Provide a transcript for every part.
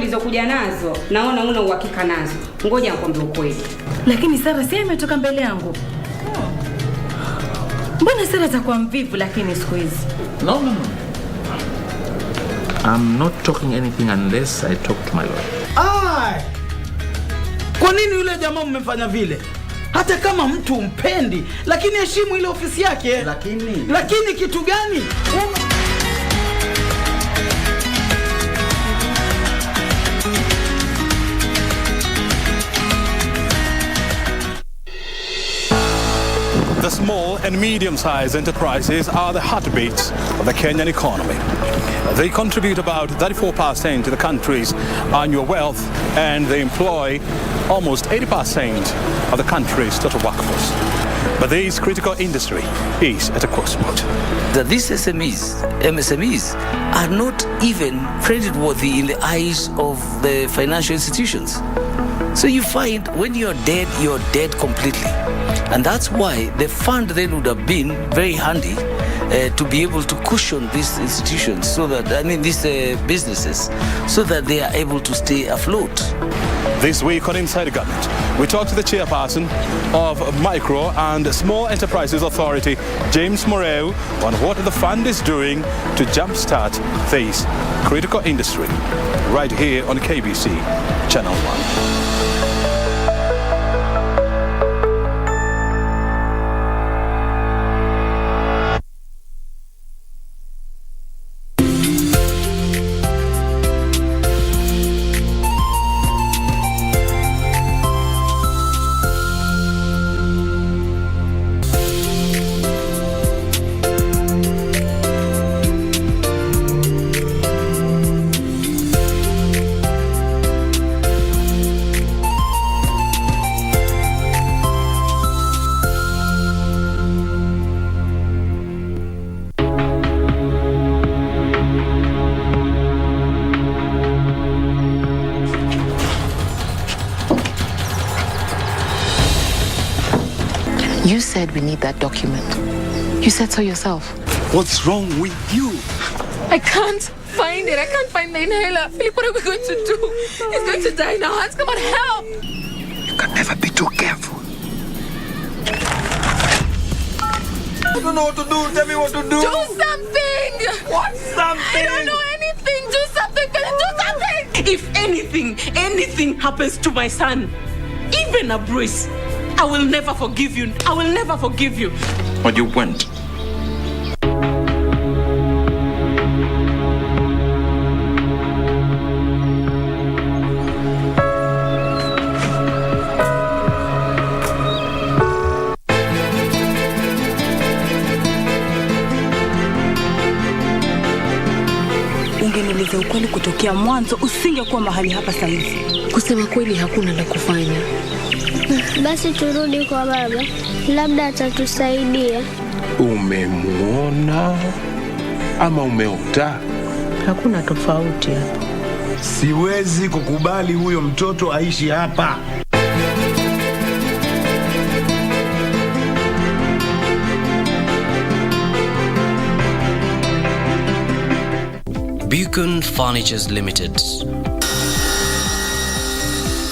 ulizokuja nazo naona una uhakika nazo. Ngoja nikwambie ukweli. Lakini Sara si ametoka mbele yangu. Mbona Sara atakuwa mvivu lakini siku hizi? No. I'm not talking anything unless I talk to my lawyer. Kwa nini yule jamaa mmefanya vile? Hata kama mtu umpendi, lakini heshimu ile ofisi yake. Lakini kitu gani? The small and medium-sized enterprises are the heartbeats of the Kenyan economy. They contribute about 34% to the country's annual wealth, and they employ almost 80% of the country's total workforce. But this critical industry is at a crossroad. These MSMEs are not even creditworthy in the eyes of the financial institutions. So you find when you're dead completely. And that's why the fund then would have been very handy to be able to cushion these institutions, these businesses, so that they are able to stay afloat. This week on Inside the Government, we talk to the chairperson of Micro and Small Enterprises Authority, James Moreu, on what the fund is doing to jumpstart this critical industry, right here on KBC Channel 1. You said we need that document. You said so yourself. What's wrong with you? I can't find it. I can't find the inhaler. Philip, what are we going to do? He's going to die now. Hans, come on, help! You can never be too careful. I don't know what to do. Tell me what to do. Do something! What something? I don't know anything. Do something. Can you do something? If anything happens to my son, even a bruise, I will never forgive you. I will never forgive you. But you went. Ungenieleza ukweli kutokea mwanzo, usingekuwa mahali hapa sasa hivi. Kusema kweli hakuna la kufanya. Basi turudi kwa baba. Labda atatusaidia. Umemuona ama umeota? Hakuna tofauti hapa. Siwezi kukubali huyo mtoto aishi hapa. Beacon Furnitures Limited.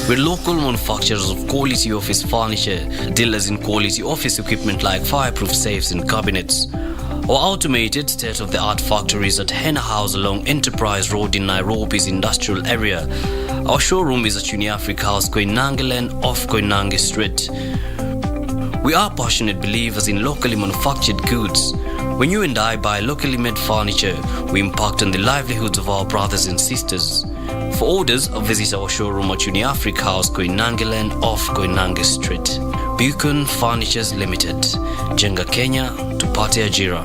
We're local manufacturers of quality office furniture, dealers in quality office equipment like fireproof safes and cabinets. Our automated state-of-the-art factories at Henna House along Enterprise Road in Nairobi's industrial area. Our showroom is at Uniafric House, Koinange Lane off Koinange Street. We are passionate believers in locally manufactured goods. When you and I buy locally made furniture, we impact on the livelihoods of our brothers and sisters. For orders, visit our showroom at Uniafric House, Koinange Lane off Koinange Street. Beacon Furnitures Limited. Jenga Kenya, tupate ajira.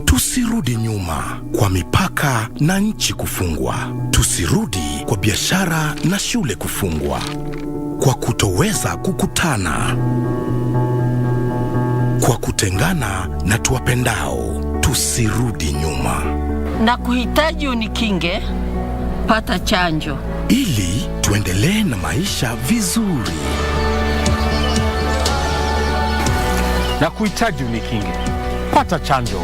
Tusirudi nyuma kwa mipaka na nchi kufungwa. Tusirudi kwa biashara na shule kufungwa. Kwa kutoweza kukutana. Kwa kutengana na tuwapendao. Tusirudi nyuma. Na kuhitaji unikinge, pata chanjo. Ili tuendelee na maisha vizuri. Na kuhitaji unikinge, pata chanjo.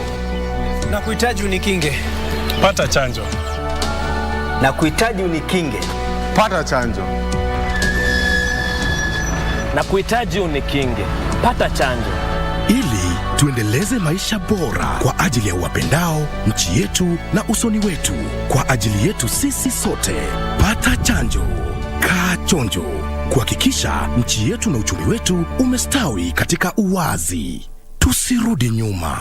Na kuhitaji unikinge, pata chanjo. Na kuhitaji unikinge. Pata chanjo. Na kuhitaji unikinge. Pata chanjo. Ili tuendeleze maisha bora kwa ajili ya wapendao, nchi yetu na usoni wetu. Kwa ajili yetu sisi sote. Pata chanjo. Kaa chonjo. Kuhakikisha nchi yetu na uchumi wetu umestawi katika uwazi. Tusirudi nyuma.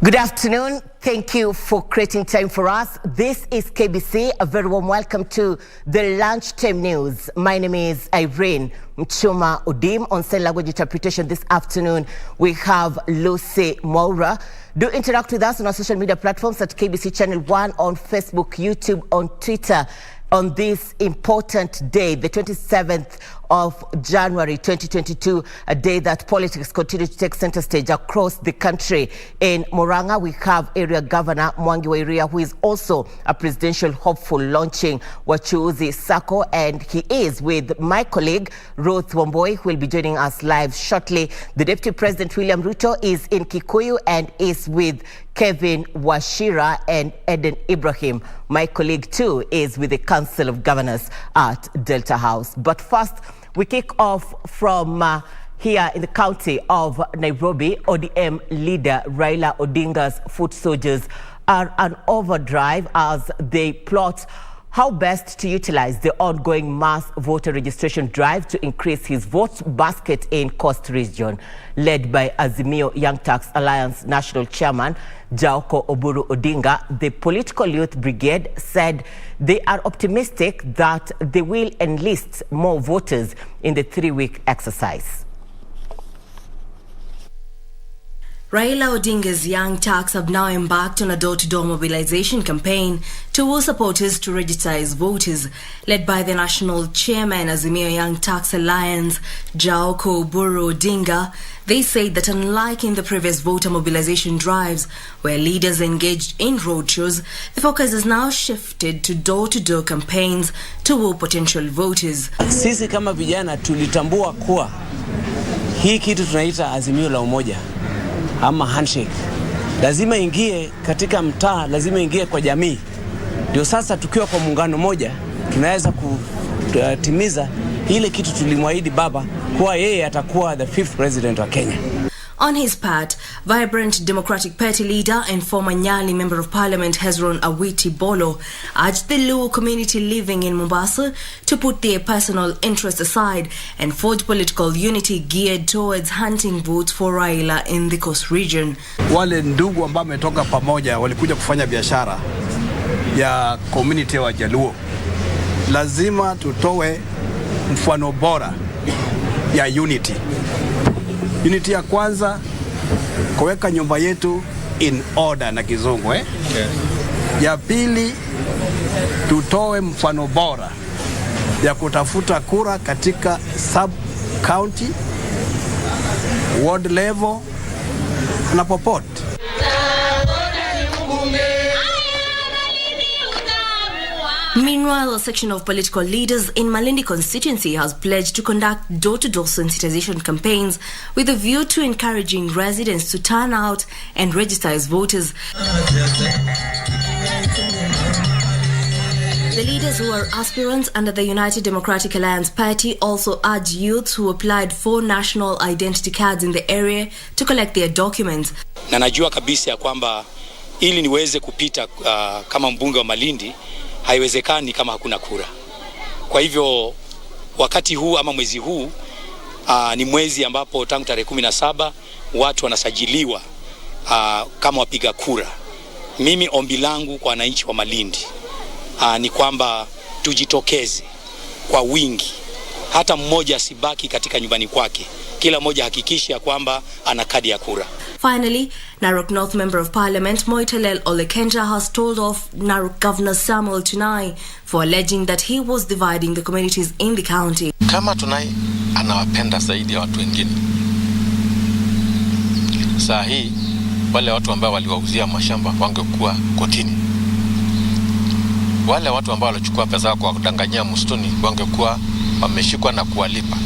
Good afternoon. Thank you for creating time for us. This is KBC. A very warm welcome to the Lunchtime News. My name is Irene. Muchuma Udim. On sign language interpretation this afternoon, we have Lucy Moura. Do interact with us on our social media platforms at KBC Channel 1 on Facebook, YouTube, on Twitter. On this important day, the 27th of January 2022, a day that politics continue to take center stage across the country. In Murang'a, we have Area Governor Mwangi wa Iria, who is also a presidential hopeful, launching Wachuuzi Sacco, and he is with my colleague Ruth Wamboi, who will be joining us live shortly. The Deputy President William Ruto is in Kikuyu and is with Kevin Washira and Eden Ibrahim. My colleague too is with the Council of Governors at Delta House. But first, we kick off from here in the county of Nairobi. ODM leader Raila Odinga's foot soldiers are on overdrive as they plot how best to utilize the ongoing mass voter registration drive to increase his vote basket in Coast Region. Led by Azimio Young Turks Alliance National Chairman Jaoko Oburu Odinga, the political youth brigade said they are optimistic that they will enlist more voters in the 3-week exercise. Raila Odinga's Young Turks have now embarked on a door-to-door mobilization campaign to woo supporters to register as voters. Led by the national chairman Azimio Young Turks Alliance, Jaoko Oburu Odinga, they said that unlike in the previous voter mobilization drives, where leaders engaged in roadshows, the focus has now shifted to door-to-door campaigns to woo potential voters. Sisi kama vijana tulitambua kuwa hii kitu tunaita Azimio la Umoja ama handshake lazima ingie katika mtaa, lazima ingie kwa jamii. Ndio sasa tukiwa kwa muungano moja tunaweza kutimiza ile kitu tulimwahidi baba kuwa yeye atakuwa the 5th president wa Kenya. On his part, vibrant Democratic Party leader and former Nyali Member of Parliament Hezron Awiti Bolo urged the Luo community living in Mombasa to put their personal interests aside and forge political unity geared towards hunting votes for Raila in the Coast Region. Wale ndugu ambao wametoka pamoja walikuja kufanya biashara ya community wa Jaluo. Lazima tutoe mfano bora ya unity. Unity ya kwanza, kuweka nyumba yetu in order na kizungu Ya pili, tutoe mfano bora ya kutafuta kura katika sub county, ward level na popote. Meanwhile, a section of political leaders in Malindi constituency has pledged to conduct door-to-door sensitization campaigns with a view to encouraging residents to turn out and register as voters. The leaders who are aspirants under the United Democratic Alliance Party also urge youths who applied for national identity cards in the area to collect their documents. Na najua kabisa ya kwamba ili niweze kupita kama mbunge wa Malindi haiwezekani kama hakuna kura. Kwa hivyo wakati huu ama mwezi huu ni mwezi ambapo tangu tarehe 17 watu wanasajiliwa kama wapiga kura, mimi ombi langu kwa wananchi wa Malindi ni kwamba tujitokeze kwa wingi, hata mmoja asibaki katika nyumbani kwake, kila mmoja hakikisha kwamba ana kadi ya kura. Finally, Narok North Member of Parliament Moitalel Olekenja has told off Narok Governor Samuel Tunai for alleging that he was dividing the communities in the county. Kama Tunai anawapenda zaidi ya watu wengine, saa hii wale watu ambao waliwauzia mashamba wangekuwa kotini. Wale watu ambao walichukua pesa kwa kudanganyia msituni wangekuwa wameshikwa na kuwalipa.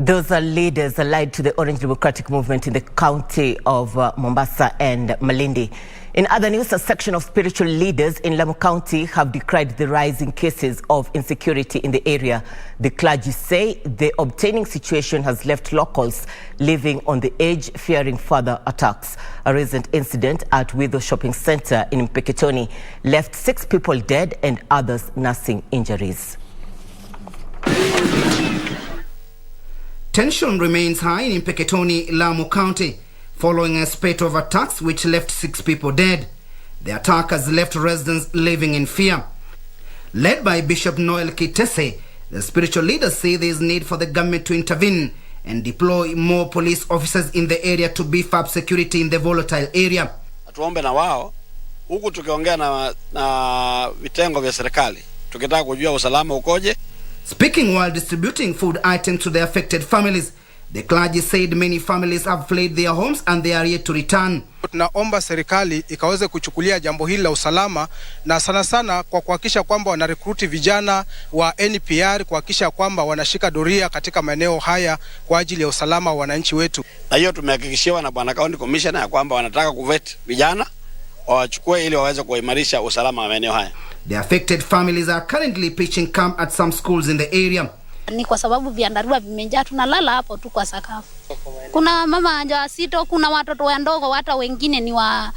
Those are leaders allied to the Orange Democratic Movement in the county of Mombasa and Malindi. In other news, a section of spiritual leaders in Lamu County have decried the rising cases of insecurity in the area. The clergy say the obtaining situation has left locals living on the edge, fearing further attacks. A recent incident at Wido Shopping Center in Mpeketoni left 6 people dead and others nursing injuries. Tension remains high in Mpeketoni, Lamu County, following a spate of attacks which left 6 people dead. The attackers left residents living in fear. Led by Bishop Noel Kitese, the spiritual leaders say there is need for the government to intervene and deploy more police officers in the area to beef up security in the volatile area. Tuombe na wao, huku tukiongea na vitengo vya serikali, tukitaka kujua usalama ukoje. Speaking while distributing food items to the affected families, the clergy said many families have fled their homes and they are yet to return. Tunaomba serikali ikaweze kuchukulia jambo hili la usalama na sana sana kwa kuhakikisha kwamba wanarekruti vijana wa NPR, kuhakikisha kwamba wanashika doria katika maeneo haya kwa ajili ya usalama wa wananchi wetu. Na hiyo tumehakikishiwa na Bwana County Commissioner ya kwamba wanataka kuvet vijana wachukue ili waweze kuimarisha usalama wa maeneo haya. The affected families are currently pitching camp at some schools in the area. Ni kwa sababu vyandarua vimejaa, tunalala hapo tu kwa sakafu. Kuna mama wajawazito, kuna watoto wadogo, hata wengine ni wa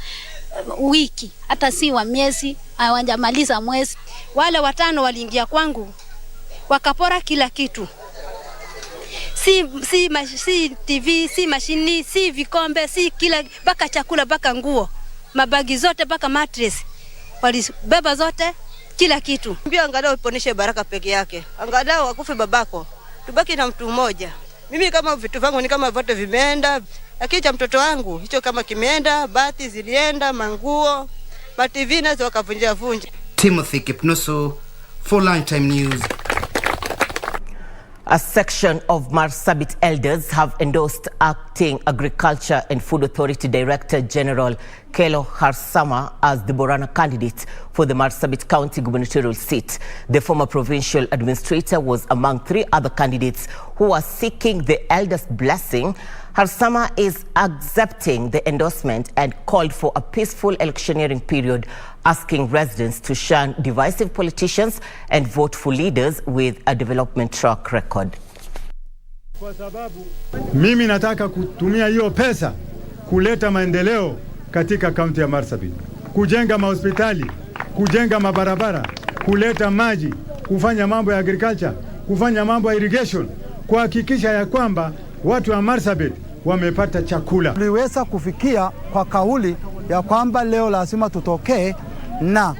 wiki, hata si wa miezi, hawajamaliza mwezi. Wale 5 waliingia kwangu wakapora kila kitu. Si TV, si mashini, si vikombe, si kila, baka chakula, baka nguo, mabagi zote, baka mattress. Walibeba zote, kila kitu. Mbia angalau uponeshe Baraka peke yake. Angalau akufe babako. Tubaki na mtu mmoja. Mimi kama vitu vangu ni kama vote vimeenda. Lakini cha mtoto wangu, hicho kama kimeenda, bati zilienda, manguo, TV nazo wakavunja vunja. Timothy Kipnusu for Lunchtime News. A section of Marsabit elders have endorsed Acting Agriculture and Food Authority Director General Kelo Harsama as the Borana candidate for the Marsabit County gubernatorial seat. The former provincial administrator was among 3 other candidates who are seeking the elders' blessing. Harsama is accepting the endorsement and called for a peaceful electioneering period, asking residents to shun divisive politicians and vote for leaders with a development track record. Kwa sababu mimi nataka kutumia hiyo pesa kuleta maendeleo katika kaunti ya Marsabit, kujenga mahospitali, kujenga mabarabara, kuleta maji, kufanya mambo ya agriculture, kufanya mambo ya irrigation, kuhakikisha ya kwamba watu wa Marsabit wamepata chakula. Tuliweza kufikia kwa kauli ya kwamba leo lazima tutokee na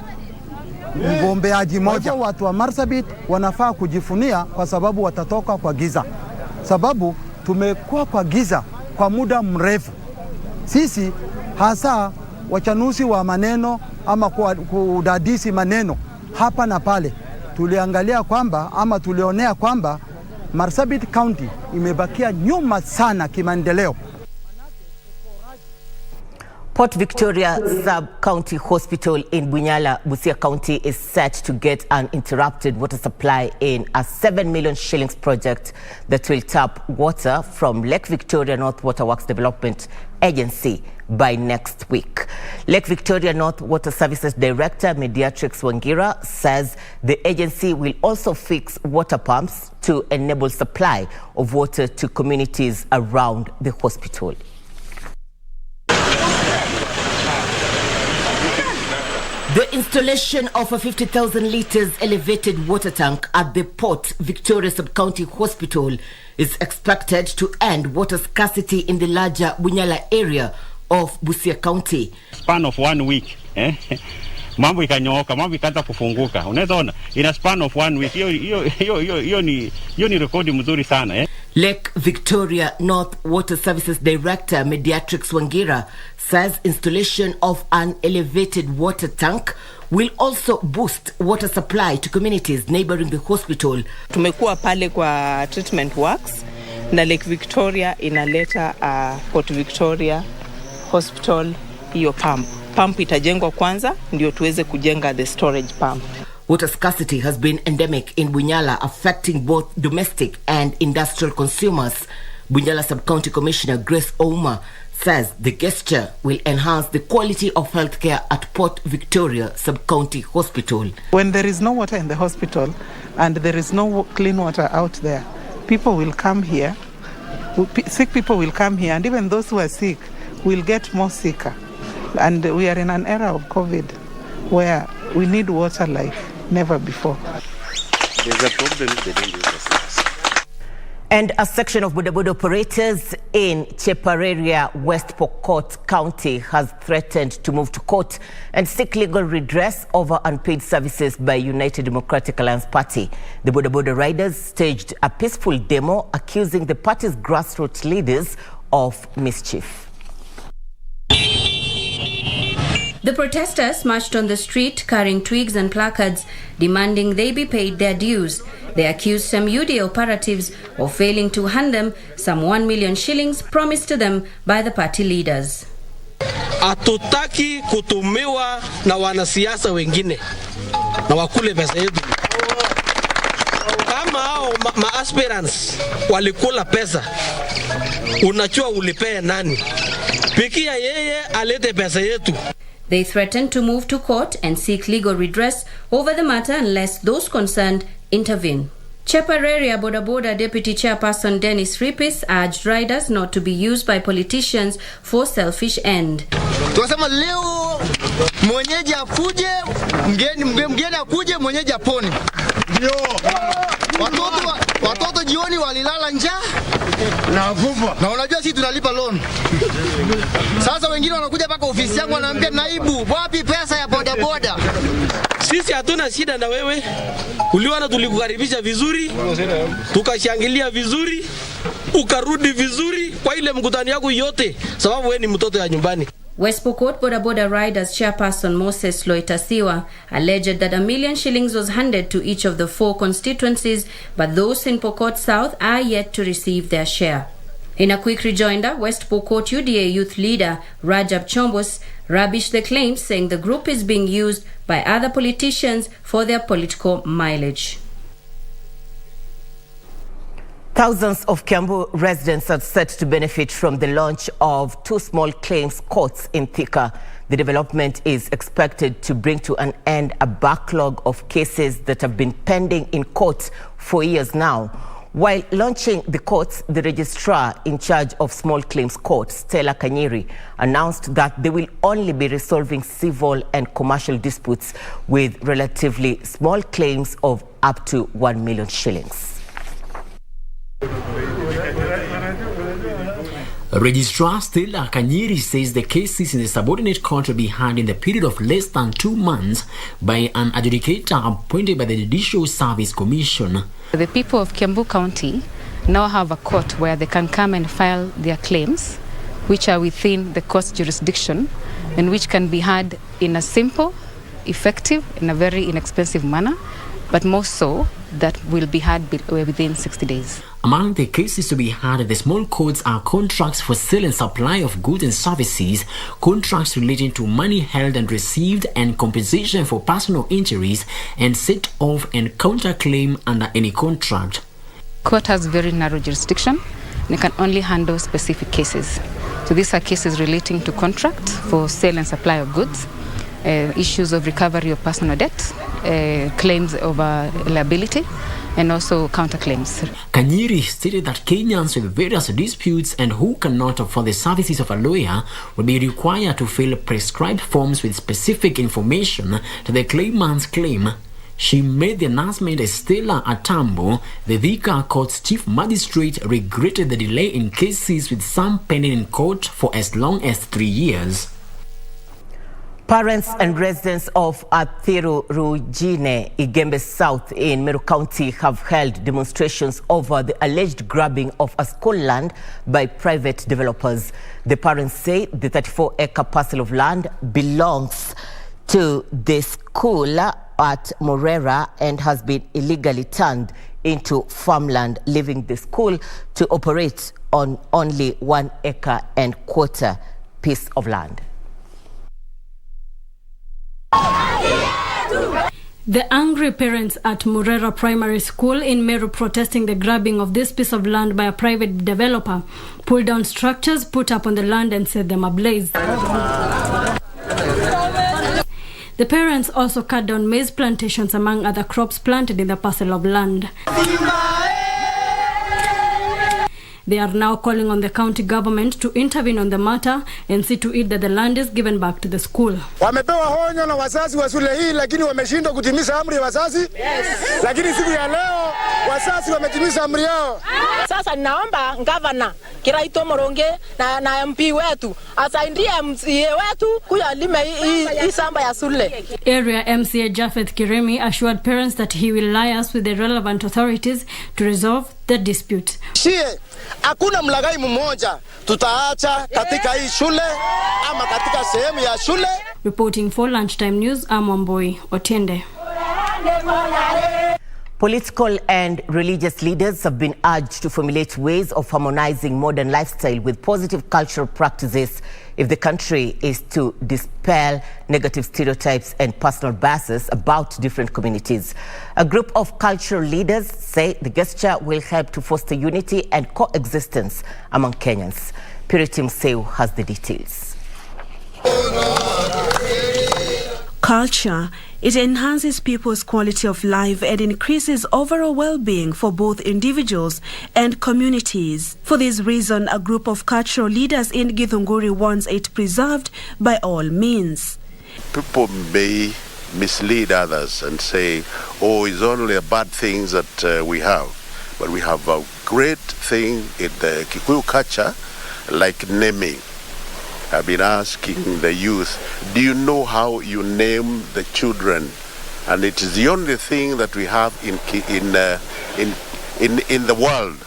mgombeaji moja. Watu wa Marsabit wanafaa kujifunia kwa sababu watatoka kwa giza. Sababu tumekuwa kwa giza kwa muda mrefu. Sisi hasa wachanuzi wa maneno ama kudadisi maneno hapa na pale, tuliangalia kwamba ama tulionea kwamba Marsabit County imebakia nyuma sana kimaendeleo. Port Victoria Sub-County Hospital in Bunyala, Busia County is set to get an interrupted water supply in a 7 million shillings project that will tap water from Lake Victoria North Water Works Development Agency by next week. Lake Victoria North Water Services Director Mediatrix Wangira says the agency will also fix water pumps to enable supply of water to communities around the hospital. The installation of a 50,000 litres elevated water tank at the Port Victoria Sub-County Hospital is expected to end water scarcity in the larger Bunyala area of Busia County. Span of 1 week, mambo ikanyooka, mambo ikaanza kufunguka. Unaweza ona, in a span of 1 week, hiyo ni rekodi mzuri sana. Lake Victoria North Water Services Director Mediatrix Wangira says installation of an elevated water tank will also boost water supply to communities neighboring the hospital. Tumekuwa pale kwa treatment works na Lake Victoria inaleta Port Victoria Hospital hiyo pump. Pump itajengwa kwanza ndio tuweze kujenga the storage pump. Water scarcity has been endemic in Bunyala, affecting both domestic and industrial consumers. Bunyala Sub-County Commissioner Grace Ouma says the gesture will enhance the quality of healthcare at Port Victoria Sub-County Hospital. When there is no water in the hospital and there is no clean water out there, people will come here, sick people will come here, and even those who are sick will get more sicker. And we are in an era of COVID where we need water like never before. There's a problem with the daily water. And a section of bodaboda operators in Chepareria, West Pokot County has threatened to move to court and seek legal redress over unpaid services by United Democratic Alliance Party. The bodaboda riders staged a peaceful demo accusing the party's grassroots leaders of mischief. The protesters marched on the street carrying twigs and placards demanding they be paid their dues. They accused some UDA operatives of failing to hand them some 1 million shillings promised to them by the party leaders. Hatutaki kutumiwa na wanasiasa wengine na wakule pesa yetu. Kama hao aspirants walikula pesa, unachua ulipea nani? Pikia yeye alete pesa yetu. They threatened to move to court and seek legal redress over the matter unless those concerned intervene. Chepareria Bodaboda Deputy Chairperson Dennis Ripis urged riders not to be used by politicians for selfish end. Tunasema leo mwenyeji akuje, mgeni akuje, mwenyeji apone. Ndio. Watoto jioni walilala njaa na vuva. Na unajua sisi tunalipa loan. Sasa wengine wanakuja paka ofisi yangu wanaambia naibu, wapi pesa ya bodaboda? Sisi hatuna shida na wewe. Uliona tulikukaribisha vizuri, tukashangilia vizuri, ukarudi vizuri kwa ile mkutano yako yote sababu wewe ni mtoto ya nyumbani. West Pokot Bodaboda Riders Chairperson Moses Loitasiwa alleged that 1 million shillings was handed to each of the 4 constituencies, but those in Pokot South are yet to receive their share. In a quick rejoinder, West Pokot UDA youth leader Rajab Chombos rubbished the claims, saying the group is being used by other politicians for their political mileage. Thousands of Kiambu residents are set to benefit from the launch of 2 small claims courts in Thika. The development is expected to bring to an end a backlog of cases that have been pending in court for years now. While launching the courts, the registrar in charge of small claims court, Stella Kanyiri, announced that they will only be resolving civil and commercial disputes with relatively small claims of up to 1 million shillings. Registrar Stella Kanyiri says the cases in the subordinate court will be heard in the period of less than 2 months by an adjudicator appointed by the Judicial Service Commission. The people of Kiambu County now have a court where they can come and file their claims, which are within the court's jurisdiction and which can be heard in a simple, effective, and a very inexpensive manner, but more so that will be heard within 60 days. Among the cases to be heard at the small courts are contracts for sale and supply of goods and services, contracts relating to money held and received, and compensation for personal injuries, and set-off and counterclaim under any contract. Court has very narrow jurisdiction and can only handle specific cases. So these are cases relating to contract for sale and supply of goods, issues of recovery of personal debt, claims of liability, and also counterclaims. Kanyiri stated that Kenyans with various disputes and who cannot afford the services of a lawyer will be required to fill prescribed forms with specific information to the claimant's claim. She made the announcement as Stella Atambo, the Thika Court's chief magistrate, regretted the delay in cases with some pending in court for as long as 3 years. Parents and residents of Athiru Rujine, Igembe South in Meru County have held demonstrations over the alleged grabbing of a school land by private developers. The parents say the 34-acre parcel of land belongs to the school at Morera and has been illegally turned into farmland, leaving the school to operate on only 1 acre and quarter piece of land. The angry parents at Morera Primary School in Meru protesting the grabbing of this piece of land by a private developer pulled down structures put up on the land and set them ablaze. The parents also cut down maize plantations among other crops planted in the parcel of land. They are now calling on the county government to intervene on the matter and see to it that the land is given back to the school. Wamepewa honyo na wazazi wa shule hii, lakini wameshindwa kutimiza amri ya wazazi. Lakini siku ya leo wazazi wametimiza amri yao. Sasa ninaomba governor Kiraito Moronge na MP wetu asaidie MCA wetu kuyalima hii shamba ya shule. Area MCA Jafeth Kiremi assured parents that he will liaise with the relevant authorities to resolve the dispute. Hakuna mlagai mmoja tutaacha katika hii shule ama katika sehemu ya shule. Reporting for Lunchtime News, I'm Wamboi Otiende. Political and religious leaders have been urged to formulate ways of harmonizing modern lifestyle with positive cultural practices if the country is to dispel negative stereotypes and personal biases about different communities. A group of cultural leaders say the gesture will help to foster unity and coexistence among Kenyans. Purity Mseu has the details. Culture, it enhances people's quality of life and increases overall well-being for both individuals and communities. For this reason, a group of cultural leaders in Githunguri wants it preserved by all means. People may mislead others and say, oh, it's only bad things that we have. But we have a great thing in the Kikuyu culture, like naming. I've been asking the youth, do you know how you name the children? And it is the only thing that we have in the world.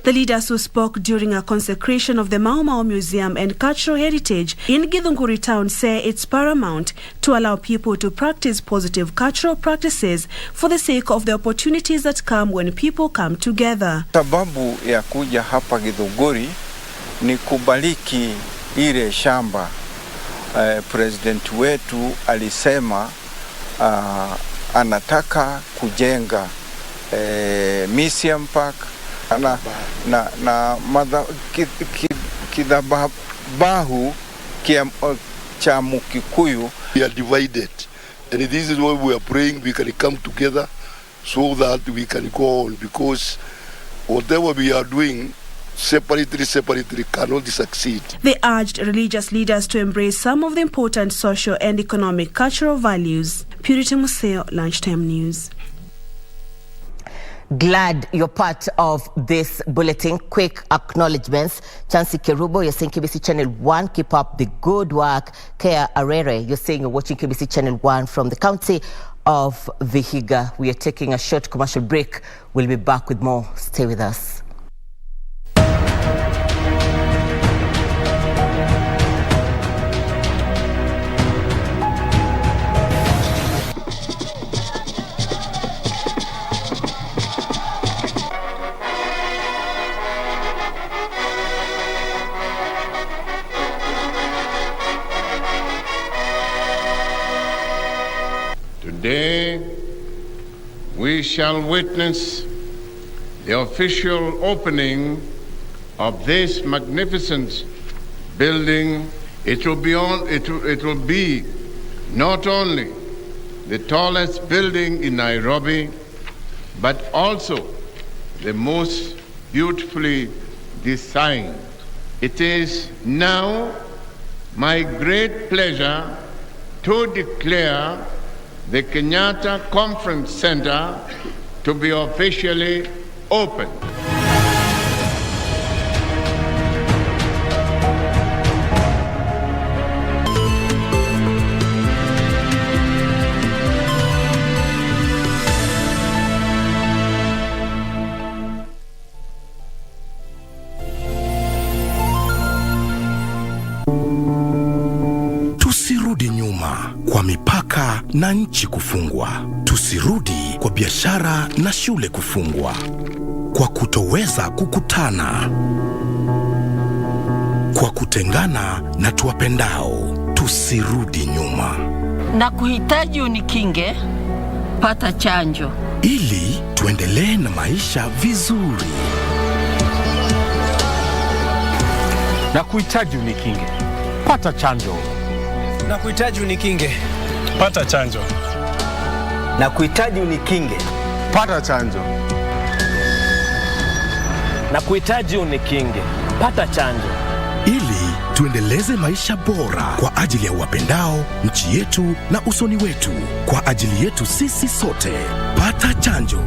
The leaders who spoke during a consecration of the Mau Mau Museum and Cultural Heritage in Githunguri town say it's paramount to allow people to practice positive cultural practices for the sake of the opportunities that come when people come together. Sababu ya kuja hapa Githunguri ni kubariki ile shamba. President wetu alisema anataka kujenga museum park na kidhabahu cha Mukikuyu. We are divided, and this is why we are praying we can come together so that we can go on, because whatever we are doing separately cannot succeed. They urged religious leaders to embrace some of the important social and economic cultural values. Purity Museo, Lunchtime News. Glad you're part of this bulletin. Quick acknowledgements. Chancy Kerubo, you're saying KBC Channel 1. Keep up the good work. Kea Arere, you're saying you're watching KBC Channel 1 from the county of Vihiga. We are taking a short commercial break. We'll be back with more. Stay with us. Today, we shall witness the official opening of this magnificent building. It will be not only the tallest building in Nairobi, but also the most beautifully designed. It is now my great pleasure to declare the Kenyatta Conference Center to be officially open. Tusirudi nyuma kwa mipaka na nchi kufungwa. Tusirudi kwa biashara na shule kufungwa. Kwa kutoweza kukutana. Kwa kutengana na tuwapendao. Tusirudi nyuma. Na kuhitaji unikinge, pata chanjo. Ili tuendelee na maisha vizuri. Na kuhitaji unikinge, pata chanjo. Na kuhitaji unikinge, pata chanjo. Na kuhitaji unikinge, pata chanjo. Na kuhitaji unikinge, pata chanjo. Ili tuendeleze maisha bora kwa ajili ya wapendao, nchi yetu na usoni wetu. Kwa ajili yetu sisi sote. Pata chanjo.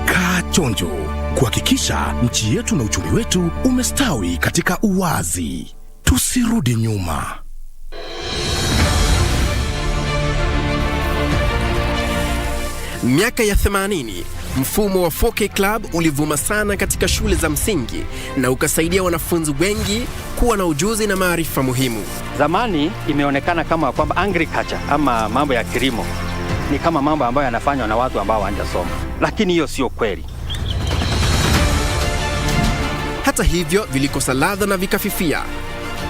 Kaa chonjo. Kuhakikisha nchi yetu na uchumi wetu umestawi katika uwazi. Tusirudi nyuma. Miaka ya 80, mfumo wa 4K Club ulivuma sana katika shule za msingi na ukasaidia wanafunzi wengi kuwa na ujuzi na maarifa muhimu. Zamani imeonekana kama kwamba agriculture ama mambo ya kilimo ni kama mambo ambayo yanafanywa na watu ambao hawajasoma, lakini hiyo sio kweli. Hata hivyo vilikosa ladha na vikafifia.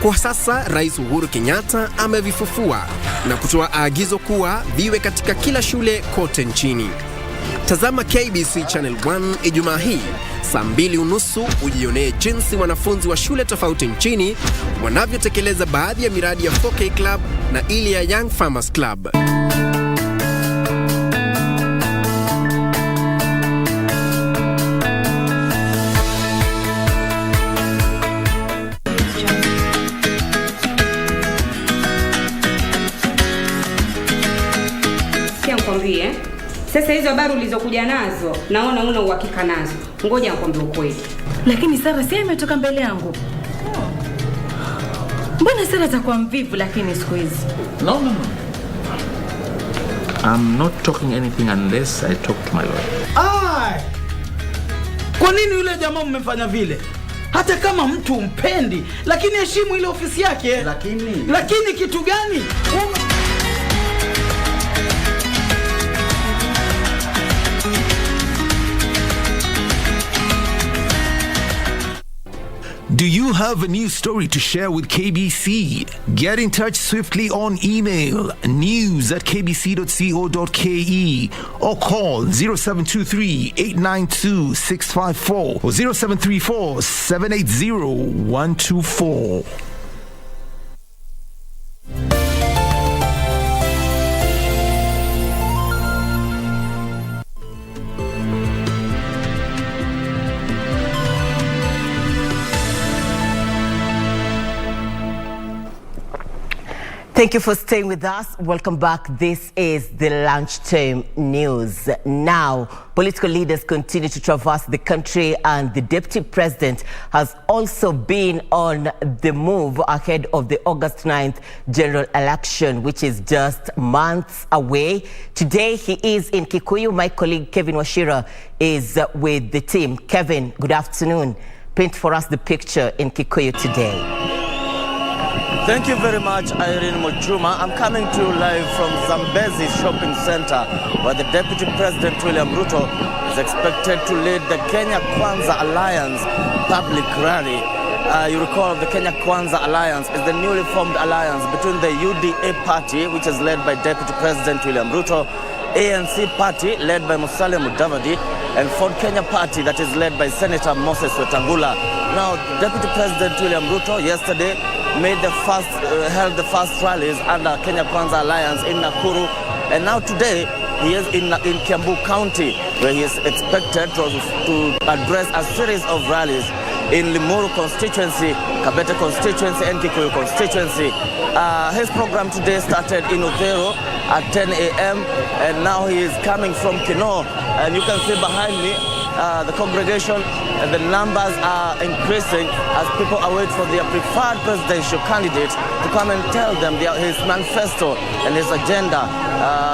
Kwa sasa Rais Uhuru Kenyatta amevifufua na kutoa agizo kuwa viwe katika kila shule kote nchini. Tazama KBC Channel 1 Ijumaa hii saa 2:30 ujionee jinsi wanafunzi wa shule tofauti nchini wanavyotekeleza baadhi ya miradi ya 4K Club na ile ya Young Farmers Club. Sasa hizo habari ulizokuja nazo naona una uhakika nazo. Ngoja nikwambie ukweli. Lakini Sara si imetoka mbele yangu. Mbona Sara atakuwa mvivu lakini siku hizi? No. I'm not talking anything unless I talk to my lawyer. Kwa nini yule jamaa mmefanya vile? Hata kama mtu umpendi, lakini heshimu ile ofisi yake. Lakini kitu gani? Do you have a news story to share with KBC? Get in touch swiftly on email news@kbc.co.ke or call 0723-892-654 or 0734-780-124. Thank you for staying with us. Welcome back. This is the Lunchtime News. Now, political leaders continue to traverse the country, and the Deputy President has also been on the move ahead of the August 9th general election, which is just months away. Today, he is in Kikuyu. My colleague Kevin Washira is with the team. Kevin, good afternoon. Paint for us the picture in Kikuyu today. Thank you very much, Irene Muchuma. I'm coming to you live from Zambezi Shopping Center, where the Deputy President William Ruto is expected to lead the Kenya Kwanza Alliance public rally. You recall the Kenya Kwanza Alliance is the newly formed alliance between the UDA party, which is led by Deputy President William Ruto, ANC party led by Musalia Mudavadi, and Ford Kenya party that is led by Senator Moses Wetangula. Now, Deputy President William Ruto yesterday held the first rallies under Kenya Kwanza Alliance in Nakuru And now today, he is in Kiambu County, where he is expected to address a series of rallies in Limuru constituency, Kabete constituency, and Kikuyu constituency. His program today started in Uthero at 10 a.m. and now he is coming from Kino. And you can see behind me the congregation, and the numbers are increasing as people await for their preferred presidential candidate to come and tell them his manifesto and his agenda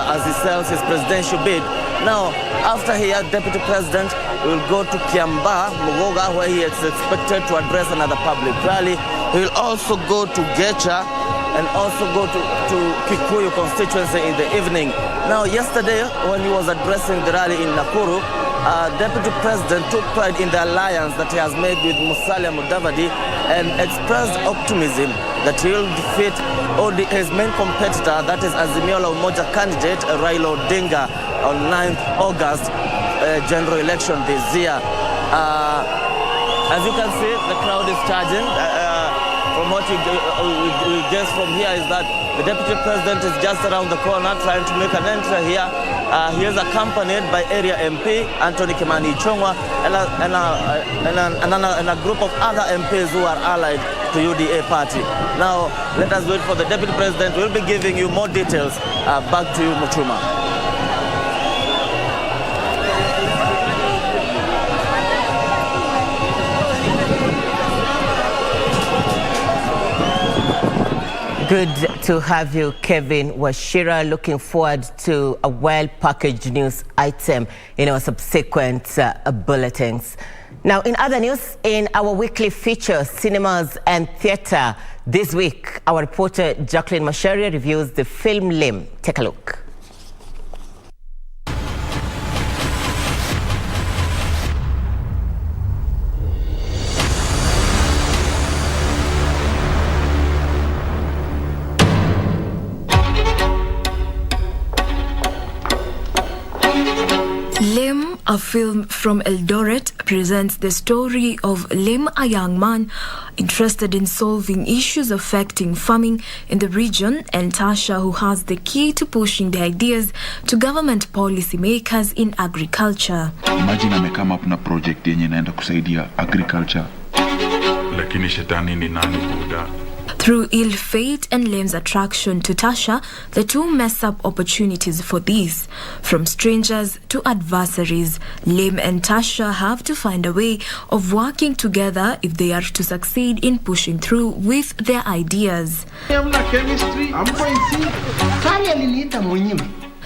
as he sells his presidential bid. Now, after here, Deputy President will go to Kiamba, Mugoga, where he is expected to address another public rally. He will also go to Gecha and also go to Kikuyu constituency in the evening. Now, yesterday, when he was addressing the rally in Nakuru, Deputy President took pride in the alliance that he has made with Musalia Mudavadi and expressed optimism that he will defeat his main competitor, that is Azimio la Umoja candidate Raila Odinga, on 9th August general election this year. As you can see, the crowd is charging. From what we guess from here is that the Deputy President is just around the corner trying to make an entry here. He is accompanied by area MP Anthony Kimani Ichung'wah and a group of other MPs who are allied to UDA party. Now, let us wait for the Deputy President. We'll be giving you more details. Back to you, Muchuma. Good to have you, Kevin Washira. Looking forward to a well-packaged news item in our subsequent bulletins. Now, in other news, in our weekly feature, Cinemas and Theatre, this week, our reporter Jacqueline Masharia reviews the film Lim. Take a look. Lim, a film from Eldoret, presents the story of Lim, a young man interested in solving issues affecting farming in the region, and Tasha, who has the key to pushing the ideas to government policy makers in agriculture. Imagine amekama up na project yenye inaenda kusaidia agriculture. Lakini shetani ni nani buda? Through ill fate and Lim's attraction to Tasha, the two mess up opportunities for these. From strangers to adversaries, Lim and Tasha have to find a way of working together if they are to succeed in pushing through with their ideas.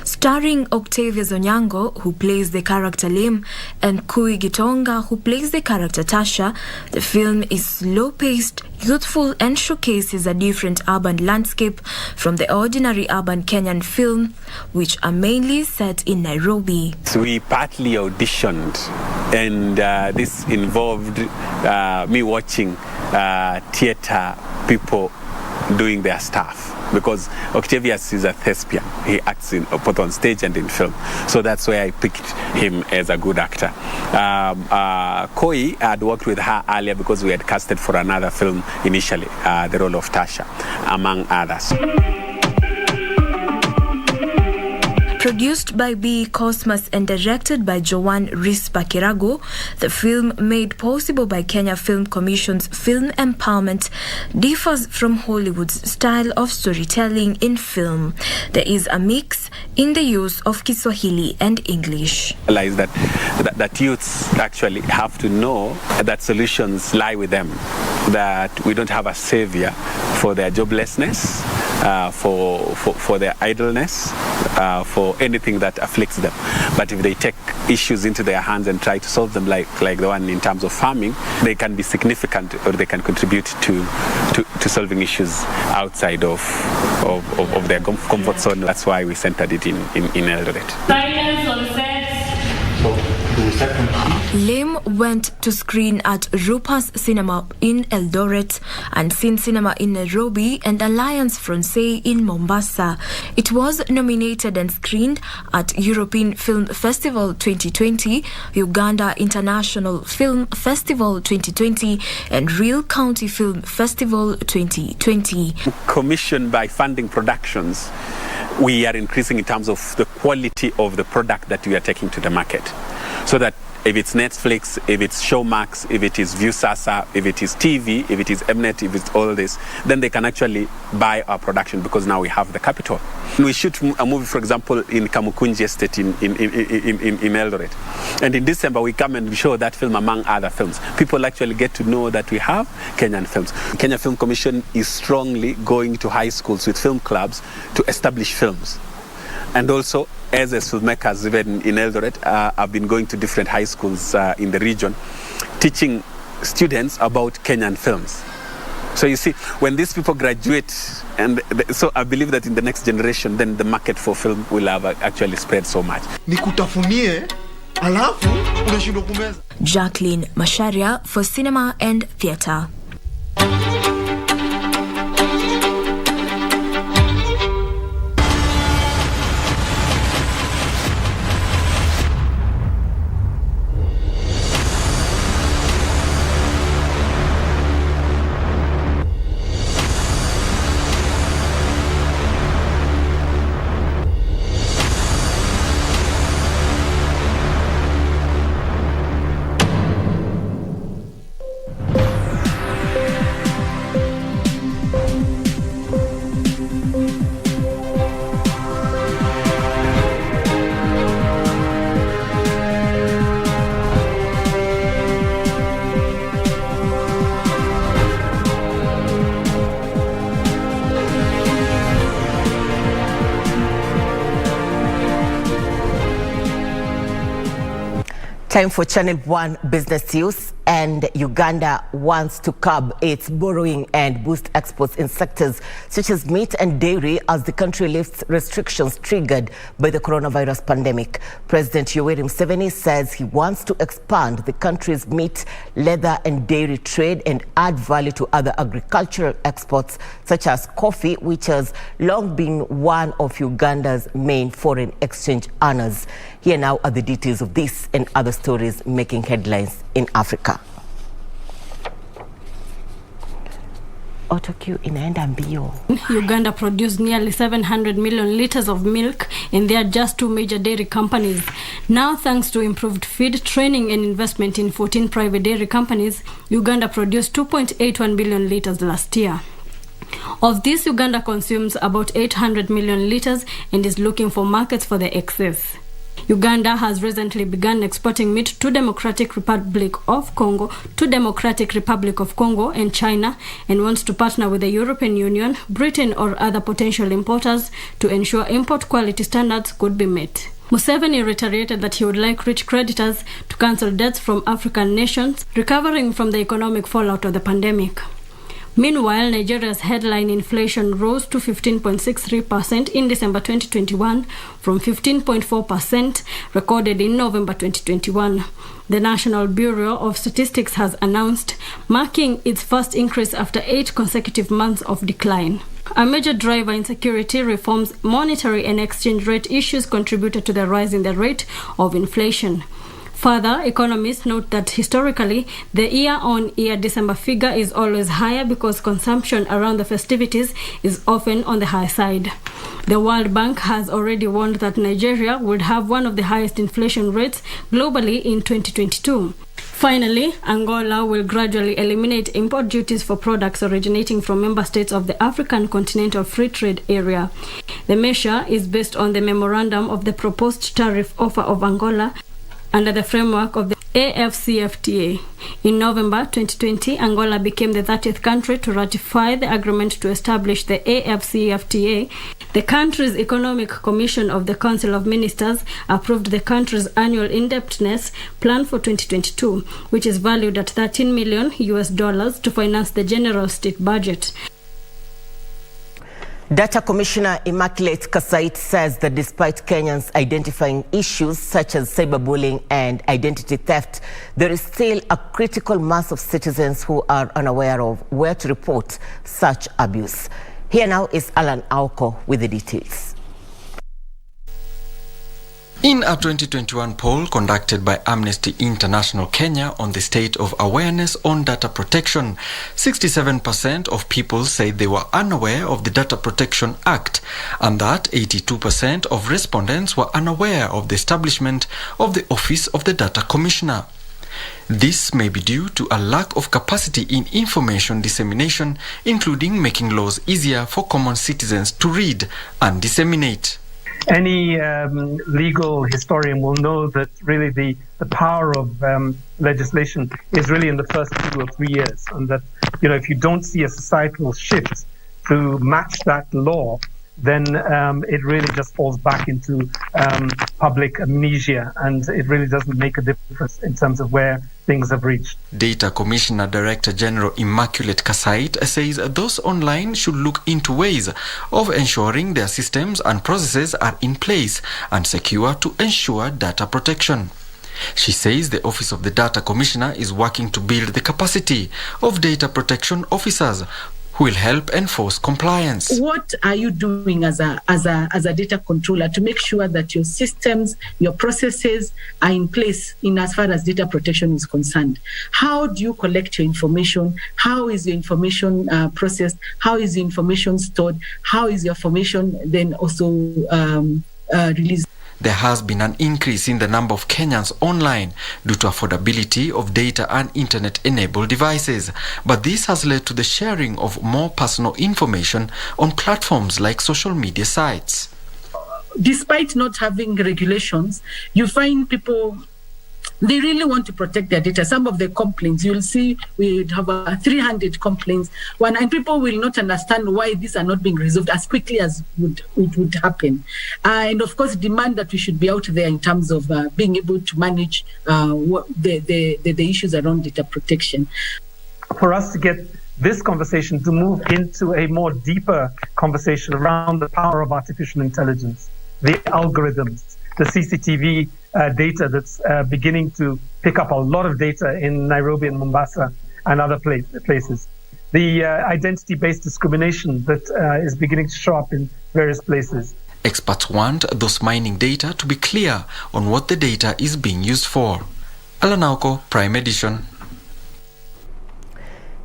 Starring Octavia Zonyango, who plays the character Lim, and Kui Gitonga, who plays the character Tasha, the film is slow-paced, youthful, and showcases a different urban landscape from the ordinary urban Kenyan film, which are mainly set in Nairobi. So we partly auditioned, and this involved me watching theatre people doing their stuff. Because Octavius is a thespian. He acts both on stage and in film. So that's why I picked him as a good actor. Koi, I had worked with her earlier because we had casted for another film initially, the role of Tasha, among others. Produced by B. Cosmas and directed by Joan Rispa Kirago, the film, made possible by Kenya Film Commission's Film Empowerment, differs from Hollywood's style of storytelling in film. There is a mix in the use of Kiswahili and English. Realize that youths actually have to know that solutions lie with them, that we don't have a savior for their joblessness, for their idleness, for anything that afflicts them. But if they take issues into their hands and try to solve them, like the one in terms of farming, they can be significant, or they can contribute to solving issues outside of their comfort zone. That's why we centered it in Eldoret. Silence on set. Lim went to screen at Rupa's Cinema in Eldoret and Sin Cinema in Nairobi and Alliance Francais in Mombasa. It was nominated and screened at European Film Festival 2020, Uganda International Film Festival 2020 and Real County Film Festival 2020. Commissioned by Funding Productions we are increasing in terms of the quality of the product that we are taking to the market. So that if it's Netflix, if it's Showmax, if it is Viusasa, if it is TV, if it is Mnet, if it's all this, then they can actually buy our production because now we have the capital. We shoot a movie, for example, in Kamukunji Estate in Eldoret. And in December, we come and show that film among other films. People actually get to know that we have Kenyan films. Kenya Film Commission is strongly going to high schools with film clubs to establish films. And also, as filmmakers, even in Eldoret, I've been going to different high schools in the region, teaching students about Kenyan films. So you see, when these people graduate, so I believe that in the next generation, then the market for film will have actually spread so much. Nikutafunie, alafu unashindwa kumeza. Jacqueline Masharia for Cinema and Theatre. Time for Channel 1 Business News. And Uganda wants to curb its borrowing and boost exports in sectors such as meat and dairy as the country lifts restrictions triggered by the coronavirus pandemic. President Yoweri Museveni says he wants to expand the country's meat, leather and dairy trade and add value to other agricultural exports such as coffee, which has long been one of Uganda's main foreign exchange earners. Here now are the details of this and other stories making headlines in Africa. Autocue inaenda mbio. Uganda produced nearly 700 million liters of milk and there are just two major dairy companies. Now, thanks to improved feed, training and investment in 14 private dairy companies, Uganda produced 2.81 billion liters last year. Of this, Uganda consumes about 800 million liters and is looking for markets for the excess. Uganda has recently begun exporting meat to Democratic Republic of Congo, and China, and wants to partner with the European Union, Britain or other potential importers to ensure import quality standards could be met. Museveni reiterated that he would like rich creditors to cancel debts from African nations recovering from the economic fallout of the pandemic. Meanwhile, Nigeria's headline inflation rose to 15.63% in December 2021 from 15.4% recorded in November 2021. The National Bureau of Statistics has announced, marking its first increase after 8 consecutive months of decline. A major driver in security reforms, monetary and exchange rate issues contributed to the rise in the rate of inflation. Further, economists note that historically, the year-on-year December figure is always higher because consumption around the festivities is often on the high side. The World Bank has already warned that Nigeria would have one of the highest inflation rates globally in 2022. Finally, Angola will gradually eliminate import duties for products originating from member states of the African Continental Free Trade Area. The measure is based on the memorandum of the proposed tariff offer of Angola under the framework of the AfCFTA. In November 2020, Angola became the 30th country to ratify the agreement to establish the AfCFTA. The country's Economic Commission of the Council of Ministers approved the country's annual indebtedness plan for 2022, which is valued at $13 million to finance the general state budget. Data Commissioner Immaculate Kasait says that despite Kenyans identifying issues such as cyberbullying and identity theft, there is still a critical mass of citizens who are unaware of where to report such abuse. Here now is Alan Aoko with the details. In a 2021 poll conducted by Amnesty International Kenya on the state of awareness on data protection, 67% of people said they were unaware of the Data Protection Act, and that 82% of respondents were unaware of the establishment of the Office of the Data Commissioner. This may be due to a lack of capacity in information dissemination, including making laws easier for common citizens to read and disseminate. Any legal historian will know that really the power of legislation is really in the first 2 or 3 years, and that, you know, if you don't see a societal shift to match that law, then it really just falls back into public amnesia, and it really doesn't make a difference in terms of where things have reached. Data Commissioner Director General Immaculate Kasait says those online should look into ways of ensuring their systems and processes are in place and secure to ensure data protection. She says the Office of the Data Commissioner is working to build the capacity of data protection officers who will help enforce compliance. What are you doing as a data controller to make sure that your systems, your processes are in place in as far as data protection is concerned? How do you collect your information? How is your information processed? How is the information stored? How is your information then also released? There has been an increase in the number of Kenyans online due to affordability of data and internet-enabled devices. But this has led to the sharing of more personal information on platforms like social media sites. Despite not having regulations, you find people, they really want to protect their data. Some of the complaints, you'll see we have 300 complaints, and people will not understand why these are not being resolved as quickly as it would happen. And of course, demand that we should be out there in terms of being able to manage the issues around data protection. For us to get this conversation to move into a more deeper conversation around the power of artificial intelligence, the algorithms, the CCTV data that's beginning to pick up a lot of data in Nairobi and Mombasa and other places. The identity-based discrimination that is beginning to show up in various places. Experts want those mining data to be clear on what the data is being used for. Alanauko, Prime Edition.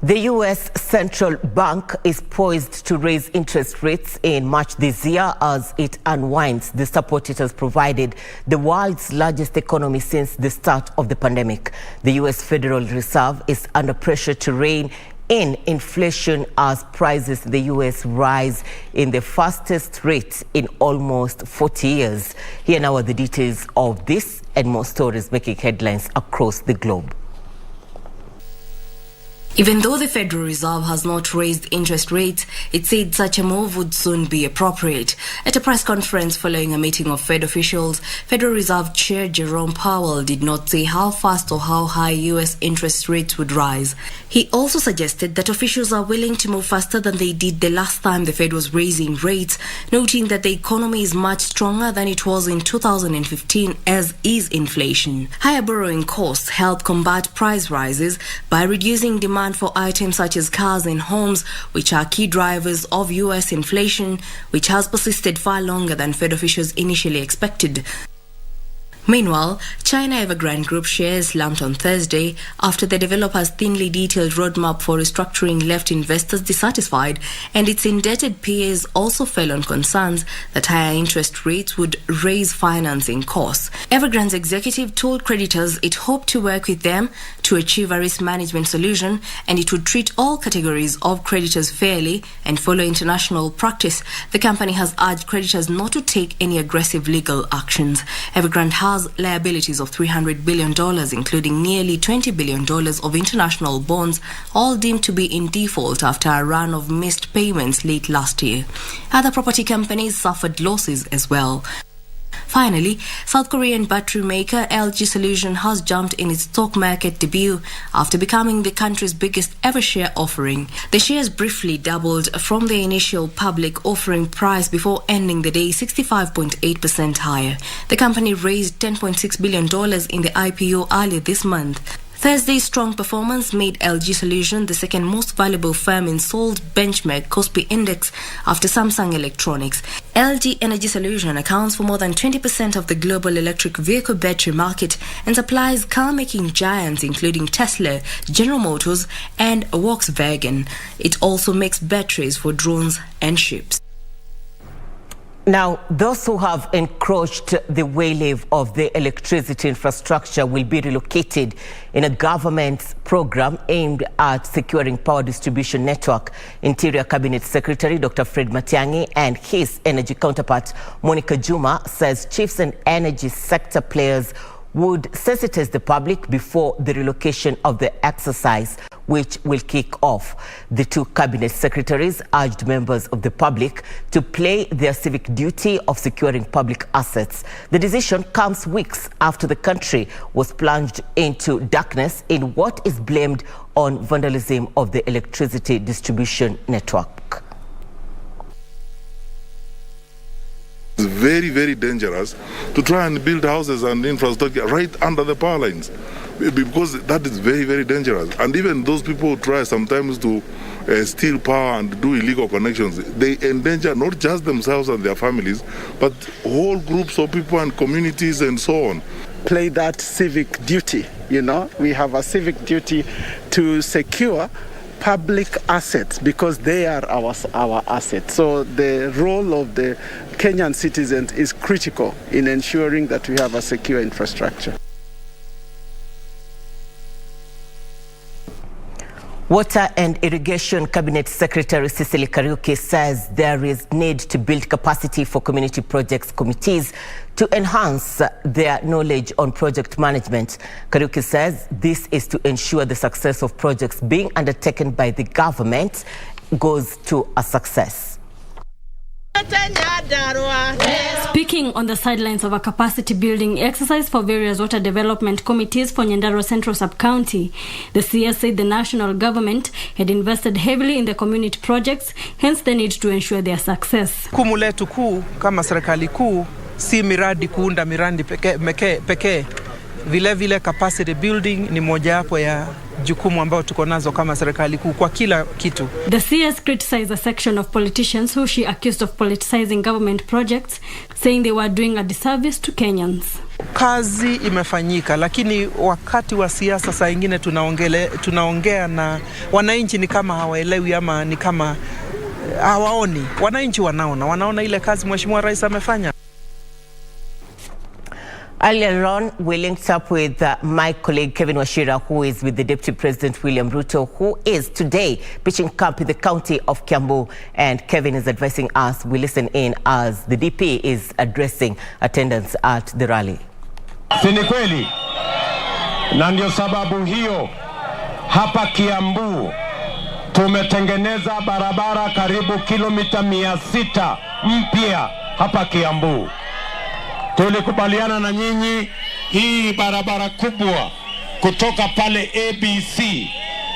The U.S. Central Bank is poised to raise interest rates in March this year as it unwinds the support it has provided the world's largest economy since the start of the pandemic. The U.S. Federal Reserve is under pressure to rein in inflation as prices in the U.S. rise in the fastest rate in almost 40 years. Here now are the details of this and more stories making headlines across the globe. Even though the Federal Reserve has not raised interest rates, it said such a move would soon be appropriate. At a press conference following a meeting of Fed officials, Federal Reserve Chair Jerome Powell did not say how fast or how high U.S. interest rates would rise. He also suggested that officials are willing to move faster than they did the last time the Fed was raising rates, noting that the economy is much stronger than it was in 2015, as is inflation. Higher borrowing costs help combat price rises by reducing demand for items such as cars and homes, which are key drivers of U.S. inflation, which has persisted far longer than Fed officials initially expected. Meanwhile, China Evergrande Group shares slumped on Thursday after the developer's thinly detailed roadmap for restructuring left investors dissatisfied, and its indebted peers also fell on concerns that higher interest rates would raise financing costs. Evergrande's executive told creditors it hoped to work with them to achieve a risk management solution, and it would treat all categories of creditors fairly and follow international practice. The company has urged creditors not to take any aggressive legal actions. Evergrande has liabilities of $300 billion, including nearly $20 billion of international bonds, all deemed to be in default after a run of missed payments late last year. Other property companies suffered losses as well. Finally, South Korean battery maker LG Solution has jumped in its stock market debut after becoming the country's biggest ever share offering. The shares briefly doubled from the initial public offering price before ending the day 65.8% higher. The company raised $10.6 billion in the IPO earlier this month. Thursday's strong performance made LG Solution the second most valuable firm in Seoul's benchmark Kospi Index after Samsung Electronics. LG Energy Solution accounts for more than 20% of the global electric vehicle battery market and supplies car-making giants including Tesla, General Motors and Volkswagen. It also makes batteries for drones and ships. Now, those who have encroached the waylay of the electricity infrastructure will be relocated in a government program aimed at securing power distribution network. Interior Cabinet Secretary Dr. Fred Matiang'i and his energy counterpart Monica Juma says chiefs and energy sector players would sensitize the public before the relocation of the exercise, which will kick off. The two cabinet secretaries urged members of the public to play their civic duty of securing public assets. The decision comes weeks after the country was plunged into darkness in what is blamed on vandalism of the electricity distribution network. It's very, very dangerous to try and build houses and infrastructure right under the power lines, because that is very, very dangerous. And even those people who try sometimes to steal power and do illegal connections, they endanger not just themselves and their families, but whole groups of people and communities and so on. Play that civic duty, you know. We have a civic duty to secure public assets because they are our assets. So the role of the Kenyan citizens is critical in ensuring that we have a secure infrastructure. Water and Irrigation Cabinet Secretary Cecily Kariuki says there is need to build capacity for community projects committees to enhance their knowledge on project management. Kariuki says this is to ensure the success of projects being undertaken by the government goes to a success. Speaking on the sidelines of a capacity building exercise for various water development committees for Nyandarua Central Sub-County, the CS said the national government had invested heavily in the community projects, hence the need to ensure their success. Jukumu letu kuu kama serikali kuu si miradi kuunda miradi pekee. Vile capacity building ni mojawapo ya jukumu ambao tuko nazo kama serikali kuu kwa kila kitu. The CS criticized a section of politicians who she accused of politicizing government projects, saying they were doing a disservice to Kenyans. Kazi imefanyika, lakini wakati wa siasa saa nyingine tunaongea na wananchi ni kama hawaelewi ama ni kama hawaoni. Wananchi wanaona ile kazi Mheshimiwa Rais amefanya. Earlier on, we linked up with my colleague Kevin Washira, who is with the Deputy President William Ruto, who is today pitching camp in the county of Kiambu. And Kevin is advising us. We listen in as the DP is addressing attendance at the rally. Si ni kweli? Na ndio sababu hiyo hapa Kiambu tumetengeneza barabara karibu kilomita 600 mpya hapa Kiambu. Tulikubaliana na nyinyi hii barabara kubwa kutoka pale ABC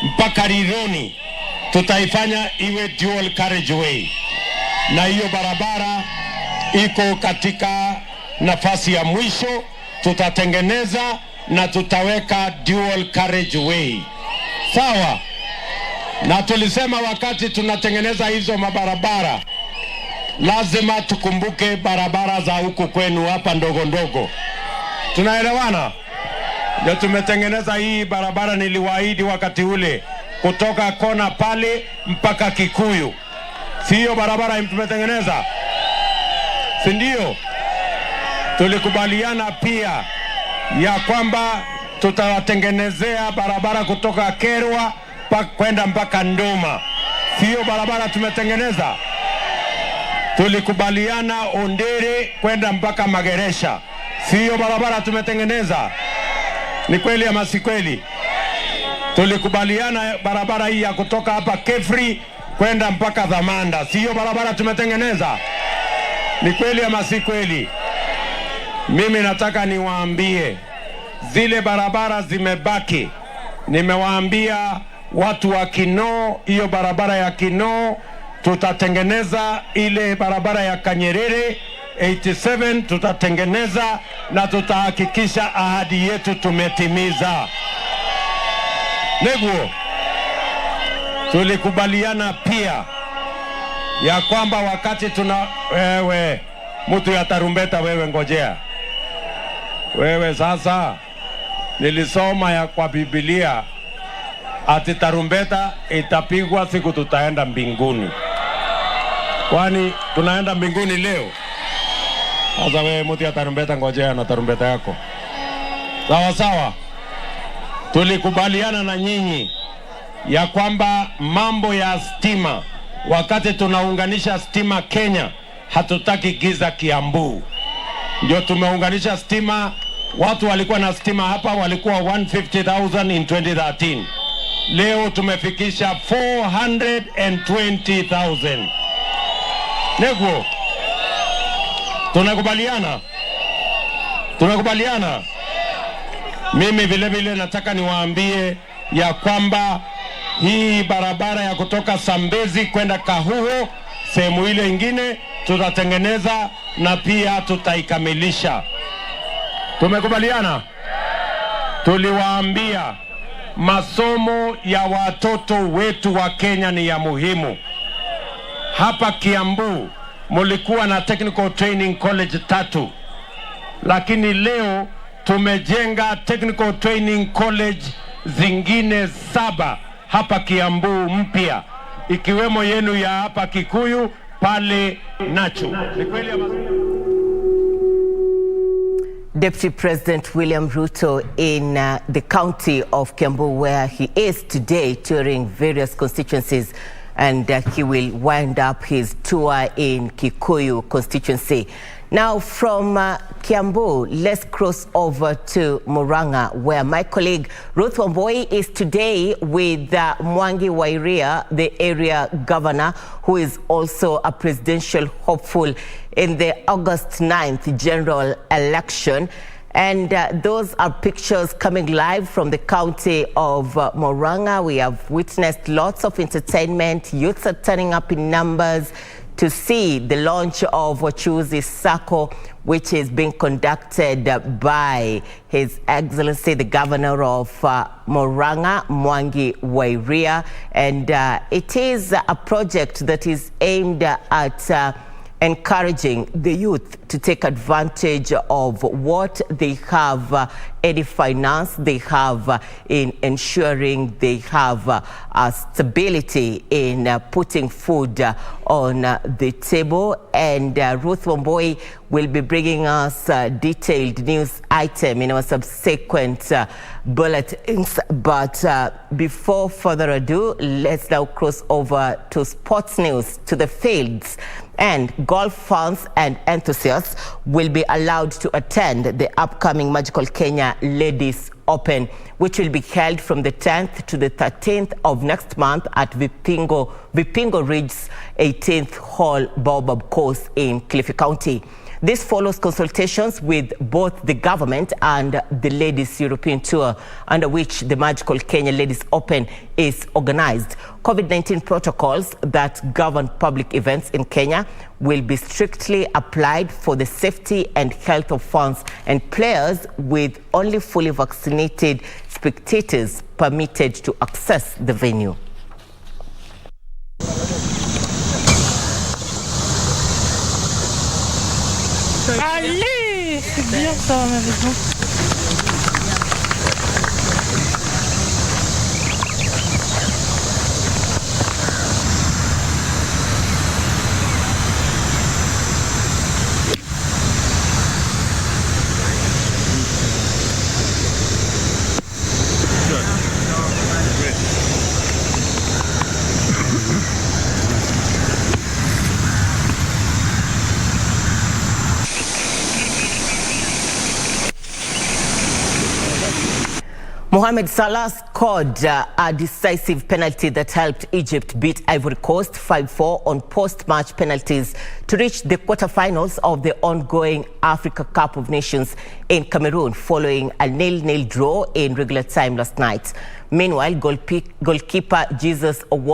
mpaka Rironi tutaifanya iwe dual carriageway. Na hiyo barabara iko katika nafasi ya mwisho, tutatengeneza na tutaweka dual carriageway. Sawa? Na tulisema wakati tunatengeneza hizo mabarabara lazima tukumbuke barabara za huku kwenu hapa ndogo ndogo. Tunaelewana? Ndio tumetengeneza hii barabara niliwaahidi wakati ule kutoka kona pale mpaka Kikuyu. Si hiyo barabara tumetengeneza? Si ndio? Tulikubaliana pia ya kwamba tutawatengenezea barabara kutoka Kerwa kwenda mpaka Ndoma. Si hiyo barabara tumetengeneza? Tulikubaliana Ondere kwenda mpaka Mageresha. Si hiyo barabara tumetengeneza? Ni kweli ama si kweli? Tulikubaliana barabara hii ya kutoka hapa Kefri kwenda mpaka Dhamanda. Si hiyo barabara tumetengeneza? Ni kweli ama si kweli? Mimi nataka niwaambie zile barabara zimebaki. Nimewaambia watu wa Kinoo, hiyo barabara ya Kinoo tutatengeneza, ile barabara ya Kanyerere 87 tutatengeneza na tutahakikisha ahadi yetu tumetimiza. Neguo. Tulikubaliana pia ya kwamba wakati wewe mtu ya tarumbeta, wewe ngojea. Wewe sasa, nilisoma ya kwa Biblia ati tarumbeta itapigwa siku tutaenda mbinguni. Kwani tunaenda mbinguni leo? Sasa wewe mtu ya tarumbeta, ngojea na tarumbeta yako. Sawa sawa. Tulikubaliana na nyinyi ya kwamba mambo ya stima, wakati tunaunganisha stima Kenya, hatutaki giza Kiambu. Ndio tumeunganisha stima. Watu walikuwa na stima hapa walikuwa 150,000 in 2013. Leo tumefikisha 420,000. Neguo. Tunakubaliana? Tunakubaliana? Mimi vile vile nataka niwaambie ya kwamba hii barabara ya kutoka Sambezi kwenda Kahuho, sehemu ile ingine tutatengeneza na pia tutaikamilisha. Tumekubaliana? Tuliwaambia masomo ya watoto wetu wa Kenya ni ya muhimu. Hapa Kiambu mulikuwa na Technical Training College 3, lakini leo tumejenga Technical Training College zingine 7 hapa Kiambu mpya, ikiwemo yenu ya hapa Kikuyu pale Nacho. Deputy President William Ruto in the county of Kiambu, where he is today touring various constituencies, and he will wind up his tour in Kikuyu constituency. Now from Kiambu, let's cross over to Murang'a, where my colleague Ruth Wamboi is today with Mwangi wa Iria, the area governor, who is also a presidential hopeful in the August 9th general election. And those are pictures coming live from the county of Murang'a. We have witnessed lots of entertainment. Youths are turning up in numbers to see the launch of Wachuuzi Sacco, which is being conducted by His Excellency, the Governor of Murang'a, Mwangi wa Iria. And it is a project that is aimed at encouraging the youth to take advantage of what they have, any finance they have in ensuring they have stability in putting food on the table. And Ruth Wamboi will be bringing us a detailed news item in our subsequent bulletins. But before further ado, let's now cross over to sports news, to the fields. And golf fans and enthusiasts will be allowed to attend the upcoming Magical Kenya Ladies Open, which will be held from the 10th to the 13th of next month at Vipingo Ridge's 18th Hole Baobab Course in Kilifi County. This follows consultations with both the government and the Ladies European Tour, under which the Magical Kenya Ladies Open is organized. COVID-19 protocols that govern public events in Kenya will be strictly applied for the safety and health of fans and players, with only fully vaccinated spectators permitted to access the venue. Allez, c'est bien ça ma maison. Mohamed Salah scored a decisive penalty that helped Egypt beat Ivory Coast 5-4 on post-match penalties to reach the quarterfinals of the ongoing Africa Cup of Nations in Cameroon, following a 0-0 draw in regular time last night. Meanwhile, goalkeeper Jesus